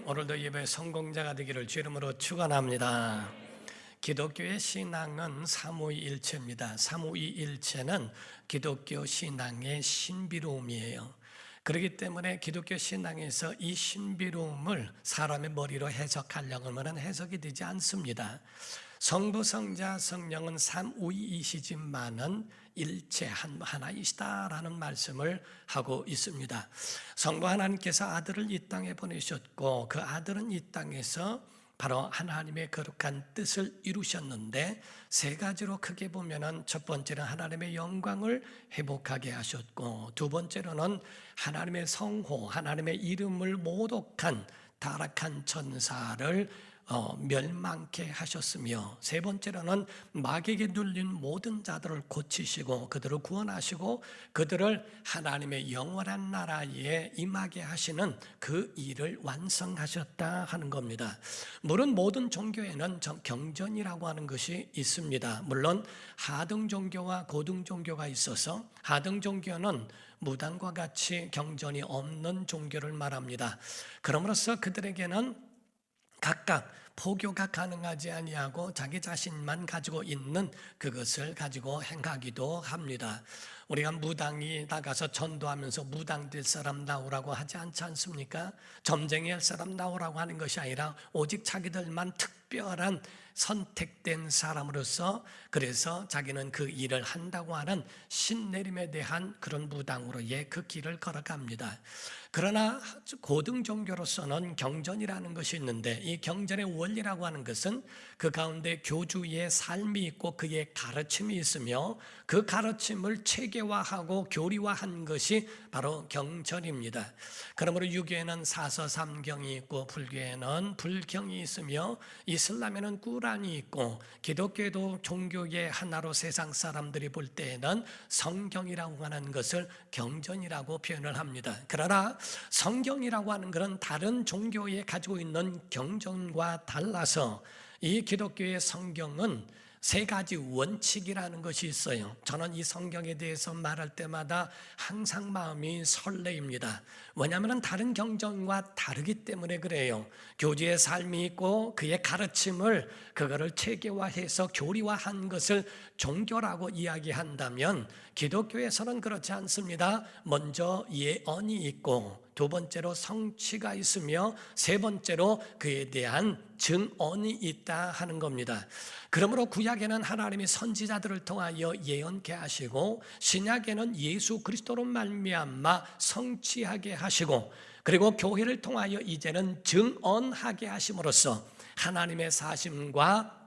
오늘도 예배 성공자가 되기를 주 이름으로 축원합니다. 기독교의 신앙은 삼위일체입니다. 삼위일체는 기독교 신앙의 신비로움이에요. 그렇기 때문에 기독교 신앙에서 이 신비로움을 사람의 머리로 해석하려고 하면 해석이 되지 않습니다. 성부, 성자, 성령은 삼위이시지만은 일체 하나이시다라는 말씀을 하고 있습니다. 성부 하나님께서 아들을 이 땅에 보내셨고 그 아들은 이 땅에서 바로 하나님의 거룩한 뜻을 이루셨는데 세 가지로 크게 보면은 첫 번째는 하나님의 영광을 회복하게 하셨고 두 번째로는 하나님의 성호, 하나님의 이름을 모독한 타락한 천사를 멸망케 하셨으며 세 번째로는 마귀에게 눌린 모든 자들을 고치시고 그들을 구원하시고 그들을 하나님의 영원한 나라에 임하게 하시는 그 일을 완성하셨다 하는 겁니다. 물론 모든 종교에는 경전이라고 하는 것이 있습니다. 물론 하등 종교와 고등 종교가 있어서 하등 종교는 무당과 같이 경전이 없는 종교를 말합니다. 그러므로써 그들에게는 각각 포교가 가능하지 아니하고 자기 자신만 가지고 있는 그것을 가지고 행하기도 합니다. 우리가 무당이 나가서 전도하면서 무당 될 사람 나오라고 하지 않지 않습니까? 점쟁이 할 사람 나오라고 하는 것이 아니라 오직 자기들만 특별한 선택된 사람으로서 그래서 자기는 그 일을 한다고 하는 신내림에 대한 그런 무당으로 그 길을 걸어갑니다. 그러나 고등 종교로서는 경전이라는 것이 있는데 이 경전의 원리라고 하는 것은 그 가운데 교주의 삶이 있고 그의 가르침이 있으며 그 가르침을 체계화하고 교리화한 것이 바로 경전입니다. 그러므로 유교에는 사서삼경이 있고 불교에는 불경이 있으며 이슬람에는 꾸란이 있고 기독교에도 종교의 하나로 세상 사람들이 볼 때에는 성경이라고 하는 것을 경전이라고 표현을 합니다. 그러나 성경이라고 하는 것은 다른 종교에 가지고 있는 경전과 달라서 이 기독교의 성경은 세 가지 원칙이라는 것이 있어요. 저는 이 성경에 대해서 말할 때마다 항상 마음이 설레입니다. 왜냐하면 다른 경전과 다르기 때문에 그래요. 교주의 삶이 있고 그의 가르침을 그거를 체계화해서 교리화한 것을 종교라고 이야기한다면 기독교에서는 그렇지 않습니다. 먼저 예언이 있고 두 번째로 성취가 있으며 세 번째로 그에 대한 증언이 있다 하는 겁니다. 그러므로 구약에는 하나님이 선지자들을 통하여 예언케 하시고 신약에는 예수 그리스도로 말미암아 성취하게 하시고 그리고 교회를 통하여 이제는 증언하게 하심으로써 하나님의 사심과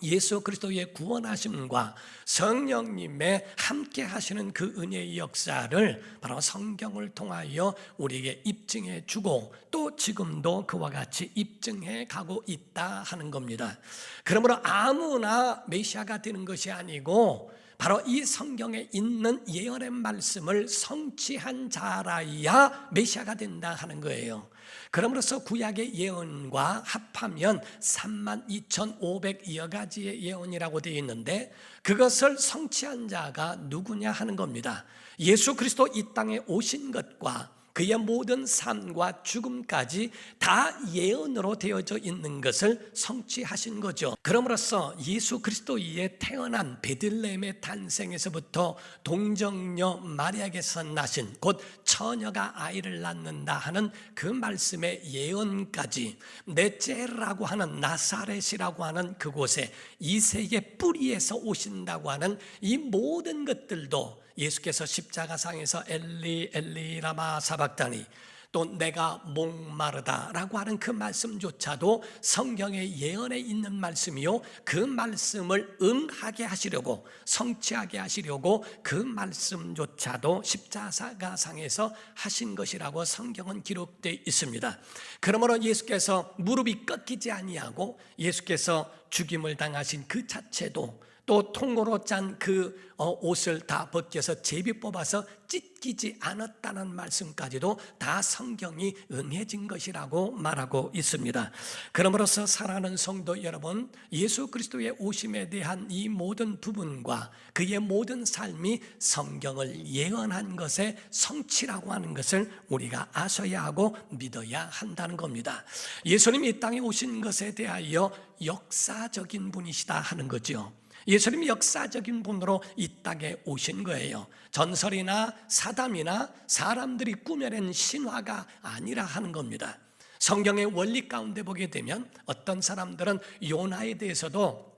예수 그리스도의 구원하심과 성령님의 함께 하시는 그 은혜의 역사를 바로 성경을 통하여 우리에게 입증해 주고 또 지금도 그와 같이 입증해 가고 있다 하는 겁니다. 그러므로 아무나 메시아가 되는 것이 아니고 바로 이 성경에 있는 예언의 말씀을 성취한 자라야 메시아가 된다 하는 거예요. 그러므로서 구약의 예언과 합하면 32,500여 가지의 예언이라고 되어 있는데 그것을 성취한 자가 누구냐 하는 겁니다. 예수 그리스도 이 땅에 오신 것과 그의 모든 삶과 죽음까지 다 예언으로 되어져 있는 것을 성취하신 거죠. 그럼으로써 예수 그리스도에 태어난 베들레헴의 탄생에서부터 동정녀 마리아에게서 나신 곧 처녀가 아이를 낳는다 하는 그 말씀의 예언까지 넷째라고 하는 나사렛이라고 하는 그곳에 이세의 뿌리에서 오신다고 하는 이 모든 것들도 예수께서 십자가상에서 엘리 엘리 라마 사박다니 또 내가 목마르다라고 하는 그 말씀조차도 성경의 예언에 있는 말씀이요 그 말씀을 응하게 하시려고 성취하게 하시려고 그 말씀조차도 십자가상에서 하신 것이라고 성경은 기록되어 있습니다. 그러므로 예수께서 무릎이 꺾이지 아니하고 예수께서 죽임을 당하신 그 자체도 또 통으로 짠 그 옷을 다 벗겨서 제비 뽑아서 찢기지 않았다는 말씀까지도 다 성경이 응해진 것이라고 말하고 있습니다. 그러므로서 사랑하는 성도 여러분, 예수 그리스도의 오심에 대한 이 모든 부분과 그의 모든 삶이 성경을 예언한 것의 성취라고 하는 것을 우리가 아셔야 하고 믿어야 한다는 겁니다. 예수님이 이 땅에 오신 것에 대하여 역사적인 분이시다 하는 거죠. 예수님이 역사적인 분으로 이 땅에 오신 거예요. 전설이나 사담이나 사람들이 꾸며낸 신화가 아니라 하는 겁니다. 성경의 원리 가운데 보게 되면 어떤 사람들은 요나에 대해서도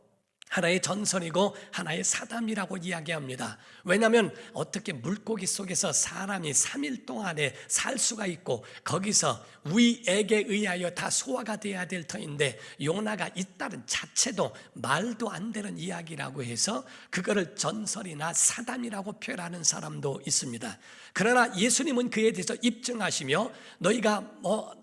하나의 전설이고 하나의 사담이라고 이야기합니다. 왜냐하면 어떻게 물고기 속에서 사람이 3일 동안에 살 수가 있고 거기서 위액에 의하여 다 소화가 돼야 될 터인데 요나가 있다는 자체도 말도 안 되는 이야기라고 해서 그거를 전설이나 사담이라고 표현하는 사람도 있습니다. 그러나 예수님은 그에 대해서 입증하시며 너희가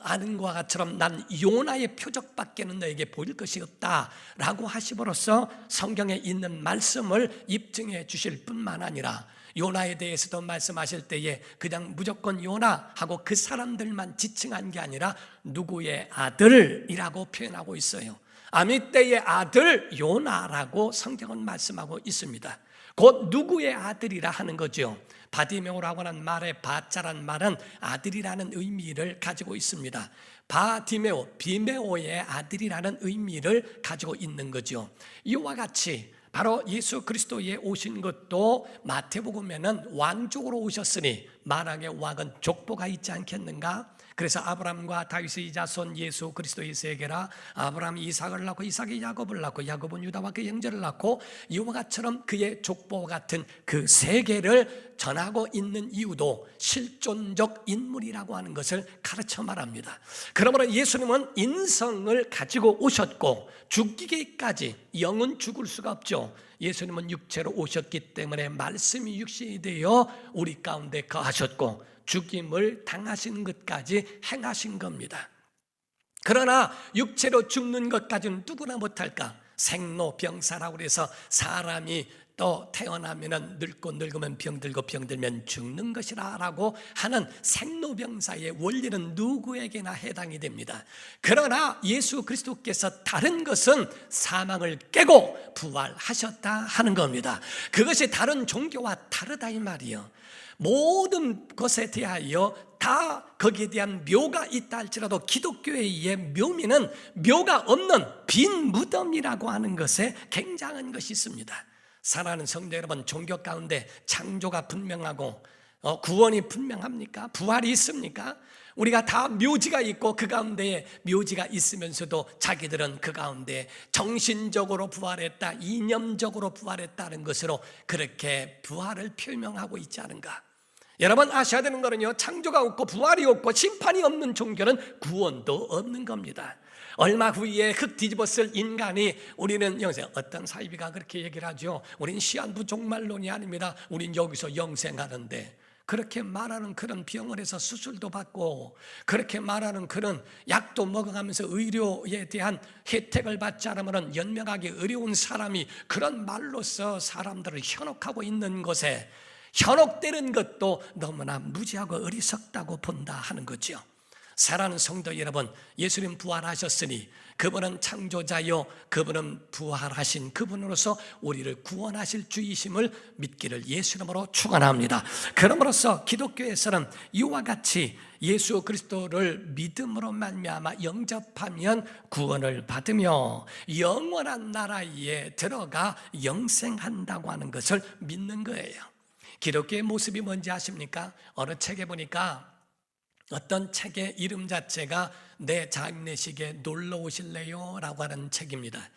아는 것처럼 난 요나의 표적밖에는 너에게 보일 것이 없다라고 하심으로써 성경에 있는 말씀을 입증해 주실 뿐만 아니라 요나에 대해서도 말씀하실 때에 그냥 무조건 요나하고 그 사람들만 지칭한 게 아니라 누구의 아들이라고 표현하고 있어요. 아미떼의 아들 요나라고 성경은 말씀하고 있습니다. 곧 누구의 아들이라 하는 거죠. 바디메오라고 하는 말의 바자란 말은 아들이라는 의미를 가지고 있습니다. 바디메오, 비메오의 아들이라는 의미를 가지고 있는 거죠. 이와 같이 바로 예수 그리스도에 오신 것도 마태복음에는 왕족으로 오셨으니 만왕의 왕은 족보가 있지 않겠는가? 그래서 아브라함과 다윗의 자손 예수 그리스도의 세계라 아브라함이 이삭을 낳고 이삭이 야곱을 낳고 야곱은 유다와 그 형제를 낳고 이와 같처럼 그의 족보와 같은 그 세계를 전하고 있는 이유도 실존적 인물이라고 하는 것을 가르쳐 말합니다. 그러므로 예수님은 인성을 가지고 오셨고 죽기까지 영은 죽을 수가 없죠. 예수님은 육체로 오셨기 때문에 말씀이 육신이 되어 우리 가운데 거하셨고 죽임을 당하시는 것까지 행하신 겁니다. 그러나 육체로 죽는 것까지는 누구나 못할까? 생로병사라고 해서 사람이 또 태어나면 늙고 늙으면 병들고 병들면 죽는 것이라 라고 하는 생로병사의 원리는 누구에게나 해당이 됩니다. 그러나 예수 그리스도께서 다른 것은 사망을 깨고 부활하셨다 하는 겁니다. 그것이 다른 종교와 다르다 이 말이에요. 모든 것에 대하여 다 거기에 대한 묘가 있다 할지라도 기독교의 묘미는 묘가 없는 빈 무덤이라고 하는 것에 굉장한 것이 있습니다. 사랑하는 성도 여러분, 종교 가운데 창조가 분명하고 구원이 분명합니까? 부활이 있습니까? 우리가 다 묘지가 있고 그 가운데에 묘지가 있으면서도 자기들은 그 가운데 정신적으로 부활했다, 이념적으로 부활했다는 것으로 그렇게 부활을 표명하고 있지 않은가? 여러분 아셔야 되는 거는요, 창조가 없고 부활이 없고 심판이 없는 종교는 구원도 없는 겁니다. 얼마 후에 흙 뒤집었을 인간이 우리는 영생, 어떤 사이비가 그렇게 얘기를 하죠. 우린 시한부 종말론이 아닙니다. 우린 여기서 영생하는데, 그렇게 말하는 그런 병원에서 수술도 받고 그렇게 말하는 그런 약도 먹어가면서 의료에 대한 혜택을 받지 않으면 연명하기 어려운 사람이 그런 말로써 사람들을 현혹하고 있는 것에 현혹되는 것도 너무나 무지하고 어리석다고 본다 하는 거죠. 사랑하는 성도 여러분, 예수님 부활하셨으니 그분은 창조자요, 그분은 부활하신 그분으로서 우리를 구원하실 주이심을 믿기를 예수 이름으로 축원합니다. 그러므로서 기독교에서는 이와 같이 예수 그리스도를 믿음으로 말미암아 영접하면 구원을 받으며 영원한 나라에 들어가 영생한다고 하는 것을 믿는 거예요. 기독교의 모습이 뭔지 아십니까? 어느 책에 보니까 어떤 책의 이름 자체가 내 장례식에 놀러 오실래요? 라고 하는 책입니다.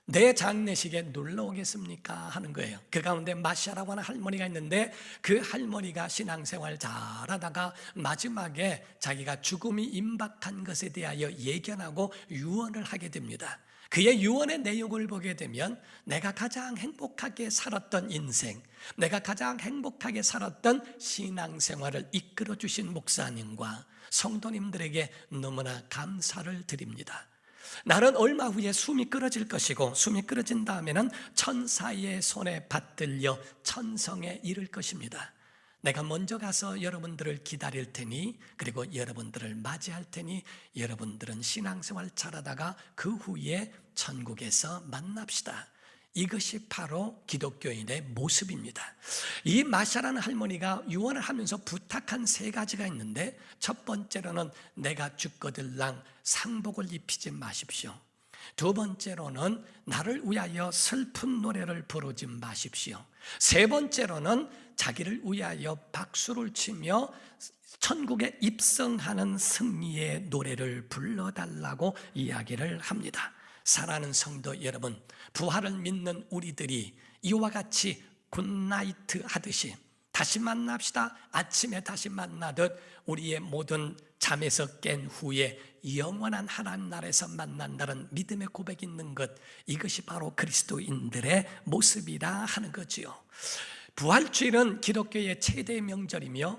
내 장례식에 놀러 오겠습니까? 하는 거예요. 그 가운데 마샤라고 하는 할머니가 있는데 그 할머니가 신앙생활 잘하다가 마지막에 자기가 죽음이 임박한 것에 대하여 예견하고 유언을 하게 됩니다. 그의 유언의 내용을 보게 되면 내가 가장 행복하게 살았던 인생, 내가 가장 행복하게 살았던 신앙생활을 이끌어 주신 목사님과 성도님들에게 너무나 감사를 드립니다. 나는 얼마 후에 숨이 끊어질 것이고 숨이 끊어진 다음에는 천사의 손에 받들려 천성에 이를 것입니다. 내가 먼저 가서 여러분들을 기다릴 테니, 그리고 여러분들을 맞이할 테니 여러분들은 신앙생활 잘하다가 그 후에 천국에서 만납시다. 이것이 바로 기독교인의 모습입니다. 이 마샤라는 할머니가 유언을 하면서 부탁한 3가지가 있는데, 첫 번째로는 내가 죽거들랑 상복을 입히지 마십시오. 두 번째로는 나를 위하여 슬픈 노래를 부르지 마십시오. 세 번째로는 자기를 위하여 박수를 치며 천국에 입성하는 승리의 노래를 불러달라고 이야기를 합니다. 사랑하는 성도 여러분, 부활을 믿는 우리들이 이와 같이 굿나이트 하듯이 다시 만납시다, 아침에 다시 만나듯 우리의 모든 잠에서 깬 후에 영원한 하나님 나라에서 만난다는 믿음의 고백이 있는 것, 이것이 바로 그리스도인들의 모습이라 하는 거지요. 부활주일은 기독교의 최대 명절이며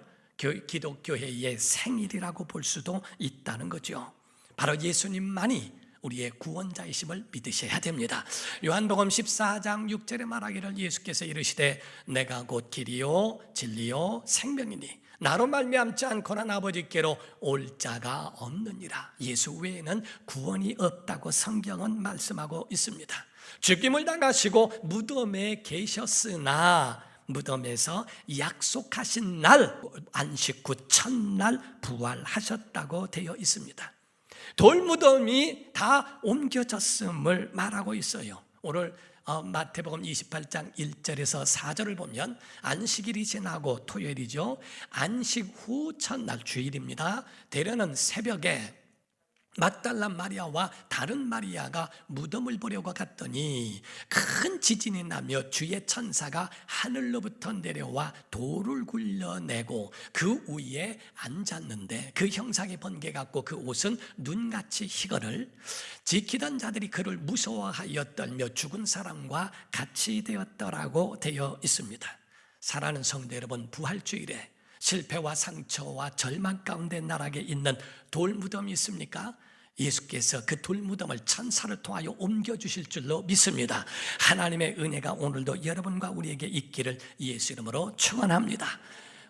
기독교회의 생일이라고 볼 수도 있다는 거죠. 바로 예수님만이 우리의 구원자이심을 믿으셔야 됩니다. 요한복음 14장 6절에 말하기를 예수께서 이르시되 내가 곧 길이요 진리요 생명이니 나로 말미암지 않고는 아버지께로 올 자가 없느니라. 예수 외에는 구원이 없다고 성경은 말씀하고 있습니다. 죽임을 당하시고 무덤에 계셨으나 무덤에서 약속하신 날 안식 후 첫날 부활하셨다고 되어 있습니다. 돌무덤이 다 옮겨졌음을 말하고 있어요. 오늘 마태복음 28장 1절에서 4절을 보면 안식일이 지나고 토요일이죠. 안식 후 첫날 주일입니다. 대련은 새벽에 막달라 마리아와 다른 마리아가 무덤을 보려고 갔더니 큰 지진이 나며 주의 천사가 하늘로부터 내려와 돌을 굴려내고 그 위에 앉았는데 그 형상이 번개 같고 그 옷은 눈같이 희거를 지키던 자들이 그를 무서워하여 떨며 죽은 사람과 같이 되었더라고 되어 있습니다. 사랑하는 성도 여러분, 부활주일에 실패와 상처와 절망 가운데 나락에 있는 돌무덤이 있습니까? 예수께서 그 돌무덤을 천사를 통하여 옮겨주실 줄로 믿습니다. 하나님의 은혜가 오늘도 여러분과 우리에게 있기를 예수 이름으로 축원합니다.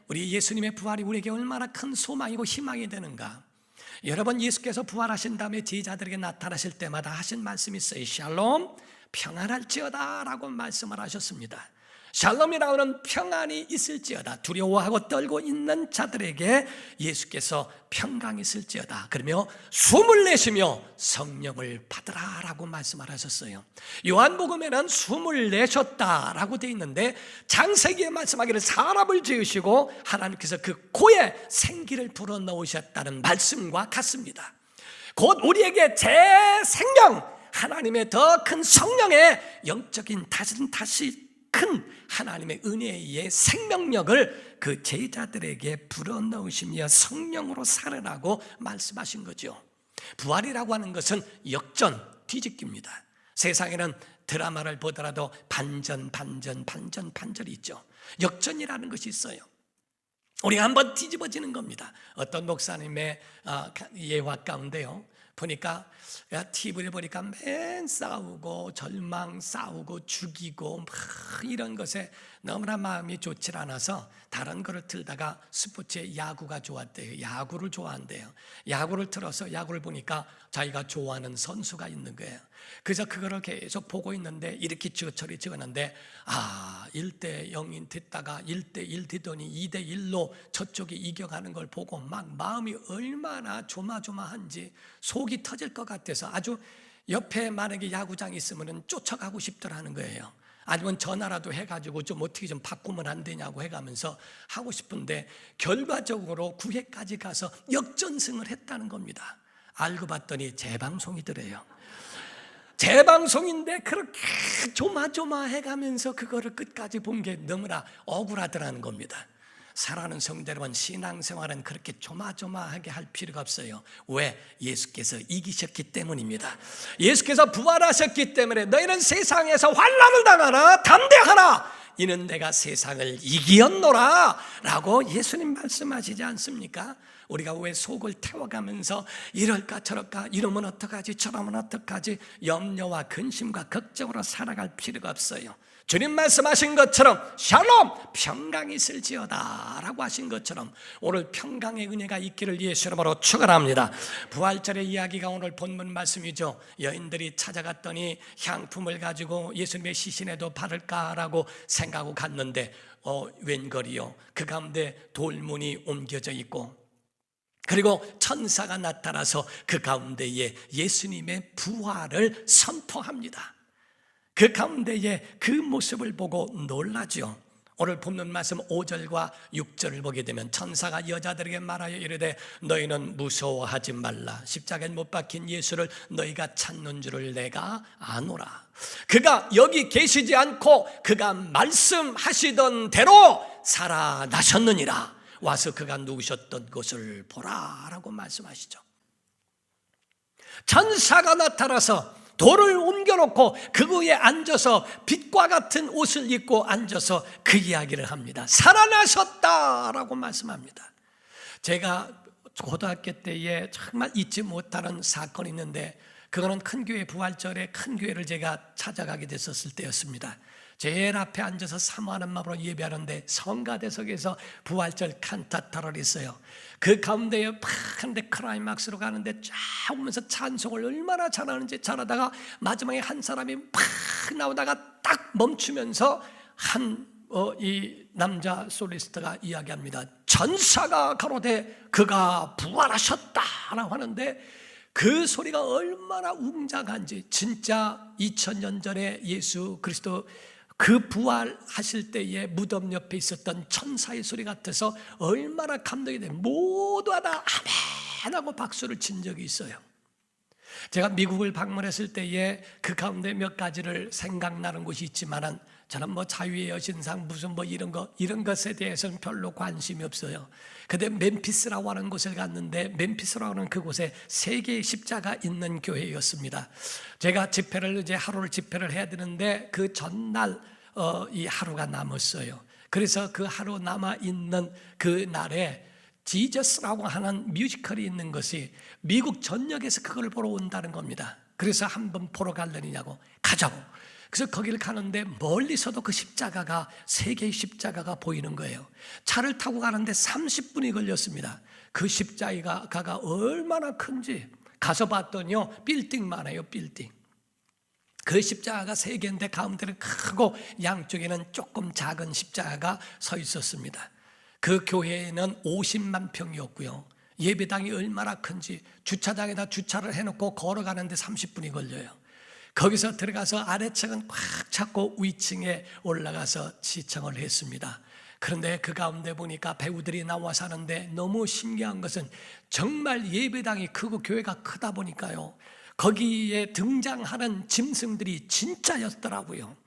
우리 예수님의 부활이 우리에게 얼마나 큰 소망이고 희망이 되는가. 여러분, 예수께서 부활하신 다음에 제자들에게 나타나실 때마다 하신 말씀이 있어요. 샬롬, 평안할지어다 라고 말씀을 하셨습니다. 샬롬이라는 평안이 있을지어다. 두려워하고 떨고 있는 자들에게 예수께서 평강이 있을지어다 그러며 숨을 내쉬며 성령을 받으라라고 말씀을 하셨어요. 요한복음에는 숨을 내셨다라고 되어 있는데 장세기에 말씀하기를 사람을 지으시고 하나님께서 그 코에 생기를 불어넣으셨다는 말씀과 같습니다. 곧 우리에게 제 생명, 하나님의 더 큰 성령의 영적인 다시 큰 하나님의 은혜의 생명력을 그 제자들에게 불어넣으시며 성령으로 살으라고 말씀하신 거죠. 부활이라고 하는 것은 역전, 뒤집기입니다. 세상에는 드라마를 보더라도 반전이 있죠. 역전이라는 것이 있어요. 우리가 한번 뒤집어지는 겁니다. 어떤 목사님의 예화 가운데요, 보니까 TV를 보니까 맨 싸우고 절망, 싸우고 죽이고 막 이런 것에 너무나 마음이 좋지 않아서 다른 거를 틀다가 스포츠에 야구가 좋았대요. 야구를 좋아한대요. 야구를 틀어서 야구를 보니까 자기가 좋아하는 선수가 있는 거예요. 그래서 그거를 계속 보고 있는데 이렇게 저리 찍었는데 1대0인 됐다가 1대1 되더니 2대1로 저쪽이 이겨가는 걸 보고 막 마음이 얼마나 조마조마한지 속이 터질 것 같아서 아주 옆에 만약에 야구장이 있으면 쫓아가고 싶더라는 거예요. 아니면 전화라도 해가지고 좀 어떻게 좀 바꾸면 안 되냐고 해가면서 하고 싶은데 결과적으로 9회까지 가서 역전승을 했다는 겁니다. 알고 봤더니 재방송이더래요. 재방송인데 그렇게 조마조마해가면서 그거를 끝까지 본 게 너무나 억울하더라는 겁니다. 사랑하는 성도 여러분, 신앙생활은 그렇게 조마조마하게 할 필요가 없어요. 왜? 예수께서 이기셨기 때문입니다. 예수께서 부활하셨기 때문에 너희는 세상에서 환난을 당하나 담대하라, 이는 내가 세상을 이기었노라 라고 예수님 말씀하시지 않습니까? 우리가 왜 속을 태워가면서 이럴까 저럴까, 이러면 어떡하지 저러면 어떡하지 염려와 근심과 걱정으로 살아갈 필요가 없어요. 주님 말씀하신 것처럼 샬롬 평강이 있을지어다 라고 하신 것처럼 오늘 평강의 은혜가 있기를 예수 이름으로 축원합니다. 부활절의 이야기가 오늘 본문 말씀이죠. 여인들이 찾아갔더니 향품을 가지고 예수님의 시신에도 바를까라고 생각하고 갔는데 웬걸이요, 그 가운데 돌문이 옮겨져 있고 그리고 천사가 나타나서 그 가운데에 예수님의 부활을 선포합니다. 그 가운데에 그 모습을 보고 놀라죠. 오늘 본문 말씀 5절과 6절을 보게 되면 천사가 여자들에게 말하여 이르되 너희는 무서워하지 말라. 십자가에 못 박힌 예수를 너희가 찾는 줄을 내가 아노라. 그가 여기 계시지 않고 그가 말씀하시던 대로 살아나셨느니라. 와서 그가 누우셨던 것을 보라 라고 말씀하시죠. 천사가 나타나서 돌을 옮겨놓고 그 위에 앉아서 빛과 같은 옷을 입고 앉아서 그 이야기를 합니다. 살아나셨다라고 말씀합니다. 제가 고등학교 때에 정말 잊지 못하는 사건이 있는데 그거는 큰 교회 부활절에 큰 교회를 제가 찾아가게 됐었을 때였습니다. 제일 앞에 앉아서 사모하는 마음으로 예배하는데 성가대석에서 부활절 칸타타를 했어요. 그 가운데에 한데 클라이막스로 가는데 쫙 오면서 찬송을 얼마나 잘하는지 잘하다가 마지막에 한 사람이 팍 나오다가 딱 멈추면서 이 남자 솔리스트가 이야기합니다. 전사가 가로되 그가 부활하셨다라고 하는데 그 소리가 얼마나 웅장한지, 진짜 2000년 전에 예수 그리스도 그 부활하실 때에 무덤 옆에 있었던 천사의 소리 같아서 얼마나 감동이 돼. 모두 다 아멘 하고 박수를 친 적이 있어요. 제가 미국을 방문했을 때에 그 가운데 몇 가지를 생각나는 곳이 있지만은 저는 뭐 자유의 여신상 무슨 뭐 이런 것에 대해서는 별로 관심이 없어요. 근데 멤피스라고 하는 곳을 갔는데 멤피스라고 하는 그곳에 3개의 십자가 있는 교회였습니다. 제가 하루를 집회를 해야 되는데 그 전날 이 하루가 남았어요. 그래서 그 하루 남아 있는 그 날에 지저스라고 하는 뮤지컬이 있는 것이 미국 전역에서 그걸 보러 온다는 겁니다. 그래서 한번 보러 갈래냐고 가자고. 그래서 거기를 가는데 멀리서도 그 십자가가 3개의 십자가가 보이는 거예요. 차를 타고 가는데 30분이 걸렸습니다. 그 십자가가 얼마나 큰지 가서 봤더니요, 빌딩만 해요. 빌딩. 그 십자가가 3개인데 가운데는 크고 양쪽에는 조금 작은 십자가가 서 있었습니다. 그 교회에는 50만 평이었고요. 예배당이 얼마나 큰지 주차장에다 주차를 해놓고 걸어가는데 30분이 걸려요. 거기서 들어가서 아래층은 꽉 찼고 위층에 올라가서 시청을 했습니다. 그런데 그 가운데 보니까 배우들이 나와서 하는데 너무 신기한 것은 정말 예배당이 크고 교회가 크다 보니까요, 거기에 등장하는 짐승들이 진짜였더라고요.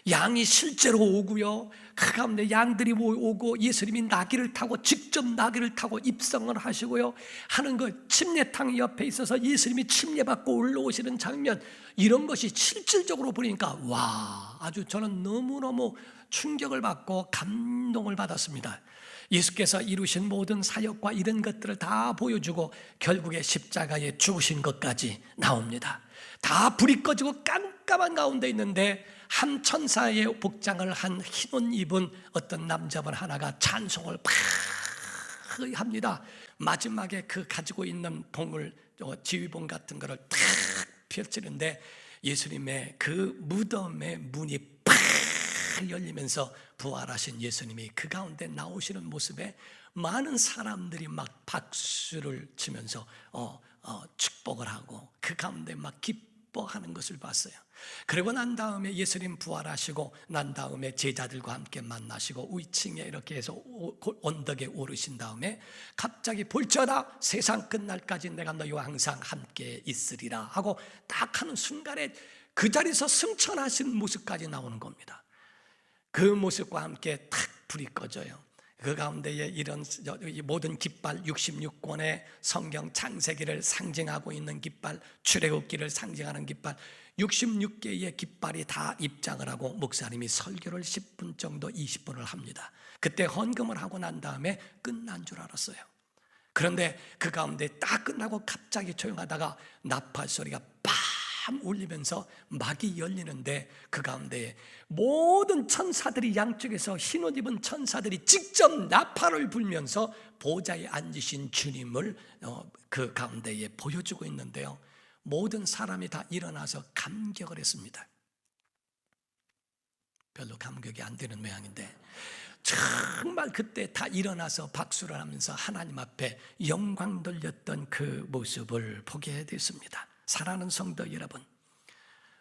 양이 실제로 오고요, 그 가운데 양들이 오고 예수님이 나귀를 타고 직접 나귀를 타고 입성을 하시고요 하는 것, 침례탕 옆에 있어서 예수님이 침례받고 올라오시는 장면, 이런 것이 실질적으로 보니까 와, 아주 저는 너무너무 충격을 받고 감동을 받았습니다. 예수께서 이루신 모든 사역과 이런 것들을 다 보여주고 결국에 십자가에 죽으신 것까지 나옵니다. 다 불이 꺼지고 깜깜한 가운데 있는데 한 천사의 복장을 한 흰 옷 입은 어떤 남자분 하나가 찬송을 팍 합니다. 마지막에 그 가지고 있는 봉을, 지휘봉 같은 거를 탁 펼치는데 예수님의 그 무덤의 문이 팍 열리면서 부활하신 예수님이 그 가운데 나오시는 모습에 많은 사람들이 막 박수를 치면서 축복을 하고 그 가운데 막 기뻐하는 것을 봤어요. 그리고 난 다음에 예수님 부활하시고 난 다음에 제자들과 함께 만나시고 위층에 이렇게 해서 언덕에 오르신 다음에 갑자기 볼지어다 세상 끝날까지 내가 너희와 항상 함께 있으리라 하고 딱 하는 순간에 그 자리에서 승천하신 모습까지 나오는 겁니다. 그 모습과 함께 탁 불이 꺼져요. 그 가운데에 이런 모든 깃발 66권의 성경 창세기를 상징하고 있는 깃발, 출애굽기를 상징하는 깃발 66개의 깃발이 다 입장을 하고 목사님이 설교를 10분 정도 20분을 합니다. 그때 헌금을 하고 난 다음에 끝난 줄 알았어요. 그런데 그 가운데 딱 끝나고 갑자기 조용하다가 나팔 소리가 빰 울리면서 막이 열리는데 그 가운데 모든 천사들이 양쪽에서 흰옷 입은 천사들이 직접 나팔을 불면서 보좌에 앉으신 주님을 그 가운데에 보여주고 있는데요, 모든 사람이 다 일어나서 감격을 했습니다. 별로 감격이 안 되는 모양인데 정말 그때 다 일어나서 박수를 하면서 하나님 앞에 영광 돌렸던 그 모습을 보게 됐습니다. 사랑하는 성도 여러분,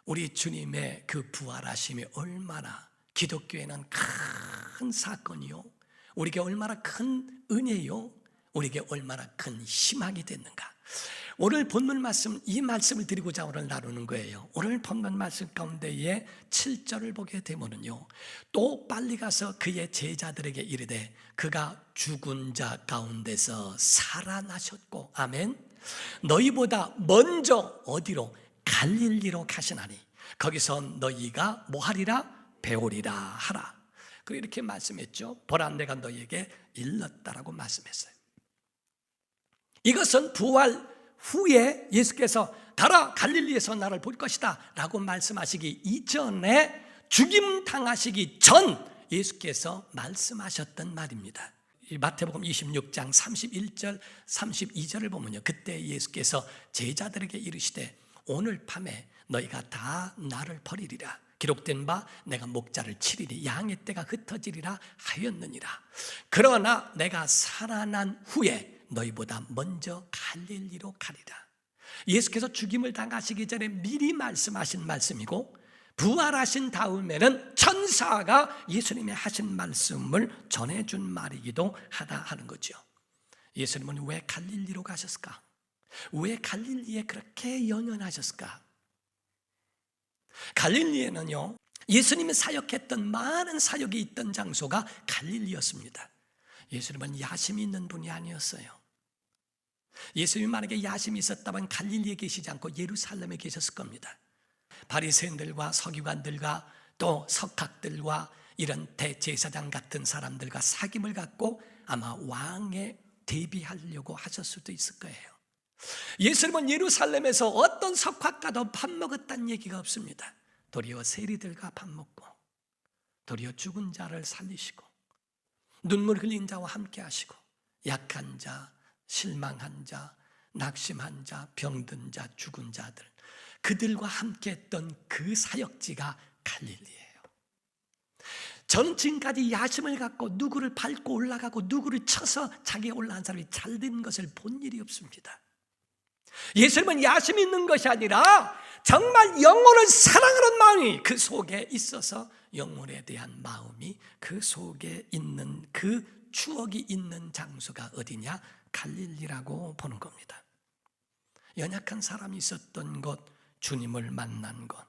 우리 주님의 그 부활하심이 얼마나 기독교에는 큰 사건이요, 우리에게 얼마나 큰 은혜요, 우리에게 얼마나 큰 희망이 됐는가. 오늘 본문 말씀, 이 말씀을 드리고자 오늘 나누는 거예요. 오늘 본문 말씀 가운데에 7절을 보게 되면은요, 또 빨리 가서 그의 제자들에게 이르되 그가 죽은 자 가운데서 살아나셨고, 아멘, 너희보다 먼저 어디로? 갈릴리로 가시나니 거기서 너희가 뭐하리라? 배우리라 하라. 그리고 이렇게 말씀했죠. 보라, 내가 너희에게 일렀다라고 말씀했어요. 이것은 부활 후에 예수께서 가라, 갈릴리에서 나를 볼 것이다 라고 말씀하시기 이전에, 죽임 당하시기 전 예수께서 말씀하셨던 말입니다. 마태복음 26장 31절 32절을 보면요, 그때 예수께서 제자들에게 이르시되 오늘 밤에 너희가 다 나를 버리리라. 기록된 바 내가 목자를 치리니 양의 떼가 흩어지리라 하였느니라. 그러나 내가 살아난 후에 너희보다 먼저 갈릴리로 가리라. 예수께서 죽임을 당하시기 전에 미리 말씀하신 말씀이고, 부활하신 다음에는 천사가 예수님이 하신 말씀을 전해준 말이기도 하다 하는 거죠. 예수님은 왜 갈릴리로 가셨을까? 왜 갈릴리에 그렇게 연연하셨을까? 갈릴리에는요, 예수님이 사역했던 많은 사역이 있던 장소가 갈릴리였습니다. 예수님은 야심이 있는 분이 아니었어요. 예수님이 만약에 야심이 있었다면 갈릴리에 계시지 않고 예루살렘에 계셨을 겁니다. 바리새인들과 서기관들과 또 석학들과 이런 대제사장 같은 사람들과 사귐을 갖고 아마 왕에 대비하려고 하셨을 수도 있을 거예요. 예수님은 예루살렘에서 어떤 석학과도 밥 먹었다는 얘기가 없습니다. 도리어 세리들과 밥 먹고, 도리어 죽은 자를 살리시고, 눈물 흘린 자와 함께 하시고, 약한 자, 실망한 자, 낙심한 자, 병든 자, 죽은 자들, 그들과 함께 했던 그 사역지가 갈릴리예요. 저는 지금까지 야심을 갖고 누구를 밟고 올라가고 누구를 쳐서 자기가 올라간 사람이 잘 된 것을 본 일이 없습니다. 예수님은 야심이 있는 것이 아니라 정말 영혼을 사랑하는 마음이 그 속에 있어서, 영혼에 대한 마음이 그 속에 있는, 그 추억이 있는 장소가 어디냐? 갈릴리라고 보는 겁니다. 연약한 사람이 있었던 곳, 주님을 만난 곳,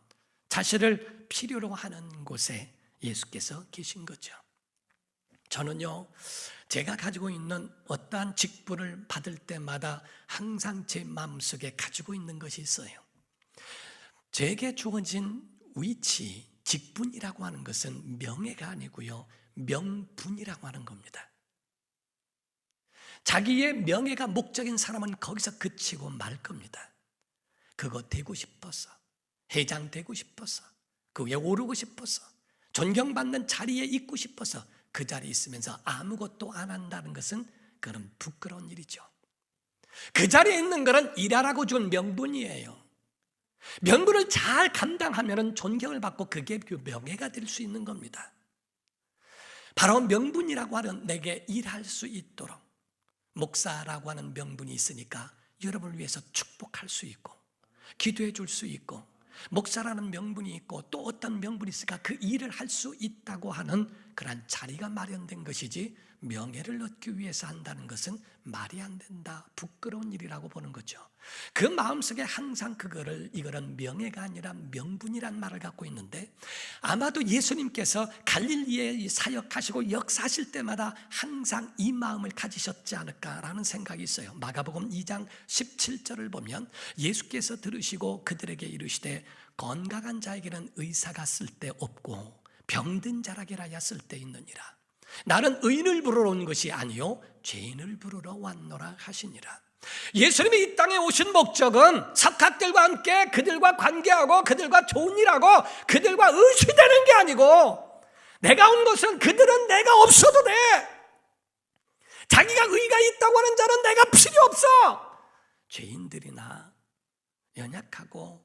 자신을 필요로 하는 곳에 예수께서 계신 거죠. 저는요, 제가 가지고 있는 어떠한 직분을 받을 때마다 항상 제 마음속에 가지고 있는 것이 있어요. 제게 주어진 위치, 직분이라고 하는 것은 명예가 아니고요, 명분이라고 하는 겁니다. 자기의 명예가 목적인 사람은 거기서 그치고 말 겁니다. 그거 되고 싶어서, 회장 되고 싶어서, 그 위에 오르고 싶어서, 존경받는 자리에 있고 싶어서 그 자리에 있으면서 아무것도 안 한다는 것은 그건 부끄러운 일이죠. 그 자리에 있는 것은 일하라고 준 명분이에요. 명분을 잘 감당하면 존경을 받고 그게 그 명예가 될 수 있는 겁니다. 바로 명분이라고 하는, 내게 일할 수 있도록 목사라고 하는 명분이 있으니까 여러분을 위해서 축복할 수 있고, 기도해 줄 수 있고, 목사라는 명분이 있고 또 어떤 명분이 있을까 그 일을 할 수 있다고 하는 그러한 자리가 마련된 것이지 명예를 얻기 위해서 한다는 것은 말이 안 된다, 부끄러운 일이라고 보는 거죠. 그 마음속에 항상 이거는 명예가 아니라 명분이란 말을 갖고 있는데, 아마도 예수님께서 갈릴리에 사역하시고 역사하실 때마다 항상 이 마음을 가지셨지 않을까라는 생각이 있어요. 마가복음 2장 17절을 보면 예수께서 들으시고 그들에게 이르시되 건강한 자에게는 의사가 쓸데없고 병든 자라게라야 쓸데있느니라. 나는 의인을 부르러 온 것이 아니요 죄인을 부르러 왔노라 하시니라. 예수님이 이 땅에 오신 목적은 석학들과 함께 그들과 관계하고 그들과 좋은 일하고 그들과 의시되는 게 아니고, 내가 온 것은 그들은 내가 없어도 돼, 자기가 의가 있다고 하는 자는 내가 필요 없어, 죄인들이나 연약하고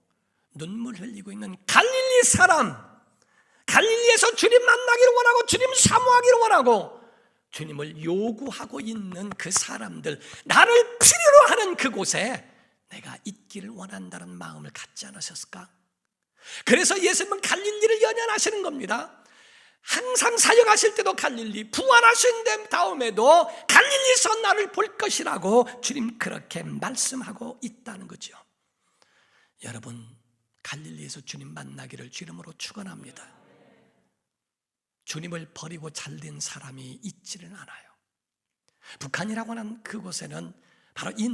눈물 흘리고 있는 갈릴리 사람, 갈릴리에서 주님 만나기를 원하고 주님 사모하기를 원하고 주님을 요구하고 있는 그 사람들, 나를 필요로 하는 그곳에 내가 있기를 원한다는 마음을 갖지 않으셨을까? 그래서 예수님은 갈릴리를 연연하시는 겁니다. 항상 사역하실 때도 갈릴리, 부활하신 다음에도 갈릴리에서 나를 볼 것이라고 주님 그렇게 말씀하고 있다는 거죠. 여러분, 갈릴리에서 주님 만나기를 주님으로 축원합니다. 주님을 버리고 잘된 사람이 있지는 않아요. 북한이라고 하는 그곳에는 바로 이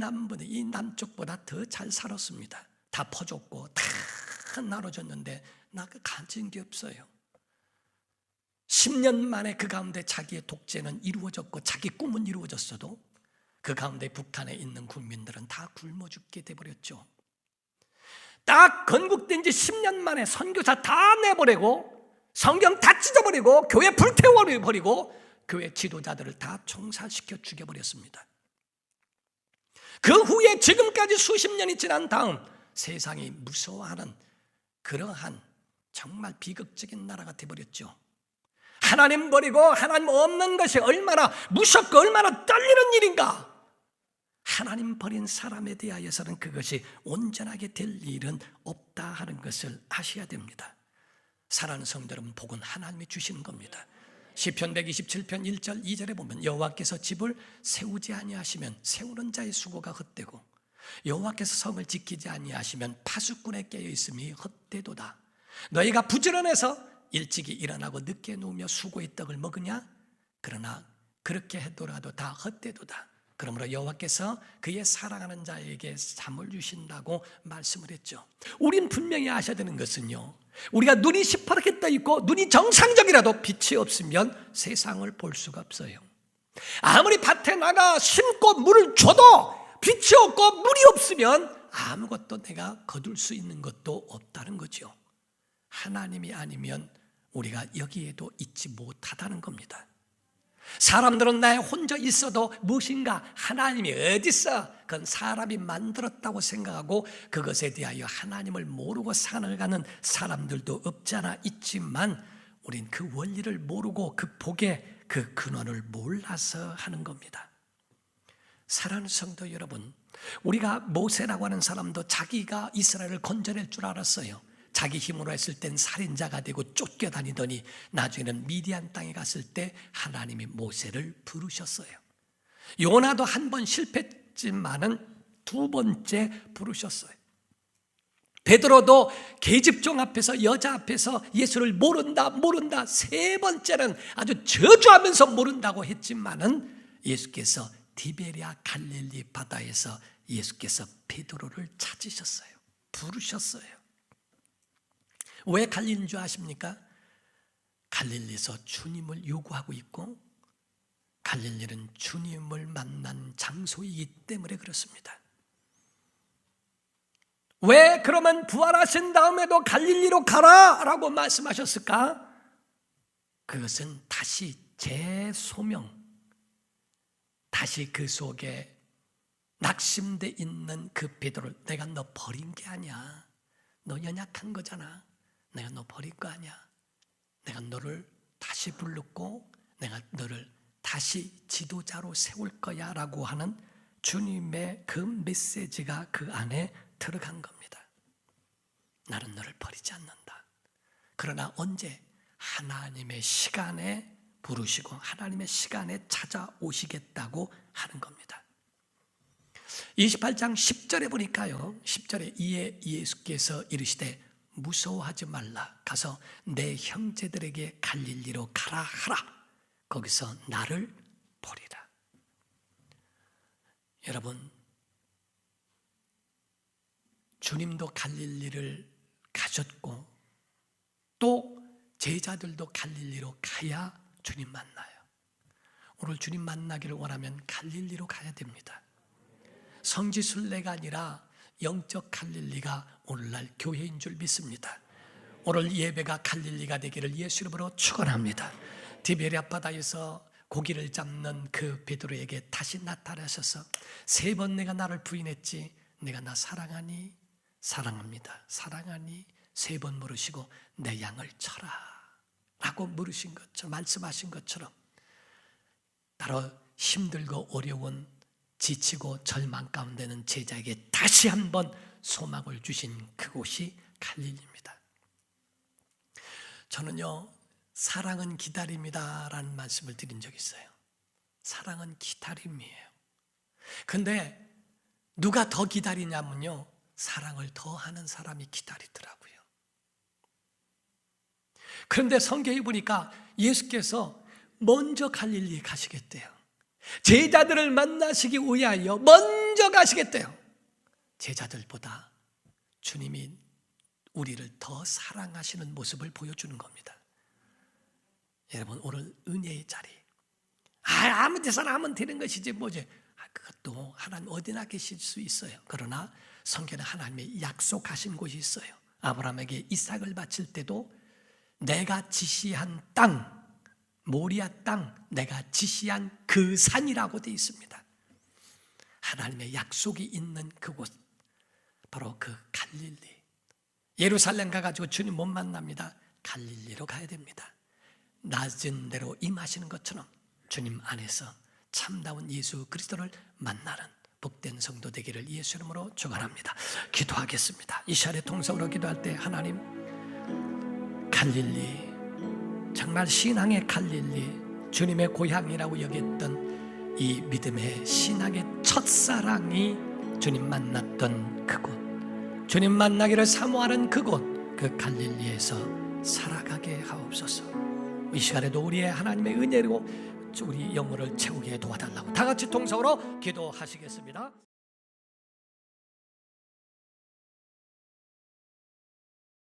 남쪽보다 더 잘 살았습니다. 다 퍼줬고 다 나눠줬는데 나 가진 게 없어요. 10년 만에 그 가운데 자기의 독재는 이루어졌고 자기 꿈은 이루어졌어도 그 가운데 북한에 있는 국민들은 다 굶어 죽게 돼버렸죠. 딱 건국된 지 10년 만에 선교사 다 내보내고 성경 다 찢어버리고 교회 불태워버리고 교회 지도자들을 다 총살시켜 죽여버렸습니다. 그 후에 지금까지 수십 년이 지난 다음 세상이 무서워하는 그러한 정말 비극적인 나라가 되어버렸죠. 하나님 버리고 하나님 없는 것이 얼마나 무섭고 얼마나 떨리는 일인가. 하나님 버린 사람에 대하여서는 그것이 온전하게 될 일은 없다 하는 것을 아셔야 됩니다. 사랑하는 성도 여러분, 복은 하나님이 주시는 겁니다. 시편 127편 1절 2절에 보면 여호와께서 집을 세우지 아니하시면 세우는 자의 수고가 헛되고 여호와께서 성을 지키지 아니하시면 파수꾼에 깨어 있음이 헛되도다. 너희가 부지런해서 일찍이 일어나고 늦게 누우며 수고의 떡을 먹으냐? 그러나 그렇게 해도라도 다 헛되도다. 그러므로 여호와께서 그의 사랑하는 자에게 잠을 주신다고 말씀을 했죠. 우린 분명히 아셔야 되는 것은요, 우리가 눈이 시퍼렇게 떠 있고 눈이 정상적이라도 빛이 없으면 세상을 볼 수가 없어요. 아무리 밭에 나가 심고 물을 줘도 빛이 없고 물이 없으면 아무것도 내가 거둘 수 있는 것도 없다는 거죠. 하나님이 아니면 우리가 여기에도 있지 못하다는 겁니다. 사람들은 나에 혼자 있어도 무엇인가 하나님이 어디 있어? 그건 사람이 만들었다고 생각하고 그것에 대하여 하나님을 모르고 살아가는 사람들도 없지 않아 있지만 우린 그 원리를 모르고 그 복의 그 근원을 몰라서 하는 겁니다. 사랑하는 성도 여러분, 우리가 모세라고 하는 사람도 자기가 이스라엘을 건져낼 줄 알았어요. 자기 힘으로 했을 땐 살인자가 되고 쫓겨다니더니 나중에는 미디안 땅에 갔을 때 하나님이 모세를 부르셨어요. 요나도 한 번 실패했지만은 두 번째 부르셨어요. 베드로도 계집종 앞에서 여자 앞에서 예수를 모른다 세 번째는 아주 저주하면서 모른다고 했지만은 예수께서 디베랴 갈릴리 바다에서 예수께서 베드로를 찾으셨어요. 부르셨어요. 왜 갈릴리인 줄 아십니까? 갈릴리에서 주님을 요구하고 있고 갈릴리는 주님을 만난 장소이기 때문에 그렇습니다. 왜 그러면 부활하신 다음에도 갈릴리로 가라라고 말씀하셨을까? 그것은 다시 재소명, 다시 그 속에 낙심돼 있는 그 베드로를, 내가 너 버린 게 아니야, 너 연약한 거잖아, 내가 너 버릴 거 아니야, 내가 너를 다시 불렀고 내가 너를 다시 지도자로 세울 거야 라고 하는 주님의 그 메시지가 그 안에 들어간 겁니다. 나는 너를 버리지 않는다. 그러나 언제? 하나님의 시간에 부르시고 하나님의 시간에 찾아오시겠다고 하는 겁니다. 28장 10절에 보니까요, 10절에 이에 예수께서 이르시되 무서워하지 말라. 가서 내 형제들에게 갈릴리로 가라 하라. 거기서 나를 보리라. 여러분, 주님도 갈릴리를 가셨고 또 제자들도 갈릴리로 가야 주님 만나요. 오늘 주님 만나기를 원하면 갈릴리로 가야 됩니다. 성지순례가 아니라 영적 갈릴리가 오늘날 교회인 줄 믿습니다. 오늘 예배가 갈릴리가 되기를 예수 이름으로 축원합니다. 디베랴 바다에서 고기를 잡는 그 베드로에게 다시 나타나셔서 3번 내가 나를 부인했지, 내가 나 사랑하니? 사랑합니다. 사랑하니? 3번 물으시고 내 양을 쳐라 라고 물으신 것처럼, 말씀하신 것처럼 따로 힘들고 어려운, 지치고 절망 가운데는 제자에게 다시 한번 소망을 주신 그곳이 갈릴리입니다. 저는요, 사랑은 기다림이다 라는 말씀을 드린 적이 있어요. 사랑은 기다림이에요. 근데 누가 더 기다리냐면요, 사랑을 더 하는 사람이 기다리더라고요. 그런데 성경에 보니까 예수께서 먼저 갈릴리에 가시겠대요. 제자들을 만나시기 위하여 먼저 가시겠대요. 제자들보다 주님이 우리를 더 사랑하시는 모습을 보여주는 겁니다. 여러분, 오늘 은혜의 자리, 아무 데서나 하면 되는 것이지 뭐지, 그것도 하나님 어디나 계실 수 있어요. 그러나 성경에 하나님의 약속하신 곳이 있어요. 아브라함에게 이삭을 바칠 때도 내가 지시한 땅, 모리아 땅, 내가 지시한 그 산이라고 되어 있습니다. 하나님의 약속이 있는 그곳, 바로 그 갈릴리. 예루살렘 가가지고 주님 못 만납니다. 갈릴리로 가야 됩니다. 낮은 대로 임하시는 것처럼 주님 안에서 참다운 예수 그리스도를 만나는 복된 성도 되기를 예수 이름으로 축원합니다. 기도하겠습니다. 이 시간에 통성으로 기도할 때 하나님, 갈릴리, 정말 신앙의 갈릴리, 주님의 고향이라고 여겼던 이 믿음의 신앙의 첫사랑이 주님 만났던 그곳, 주님 만나기를 사모하는 그곳, 그 갈릴리에서 살아가게 하옵소서. 이 시간에도 우리의 하나님의 은혜로 우리 영혼을 채우게 도와달라고 다 같이 통성으로 기도하시겠습니다.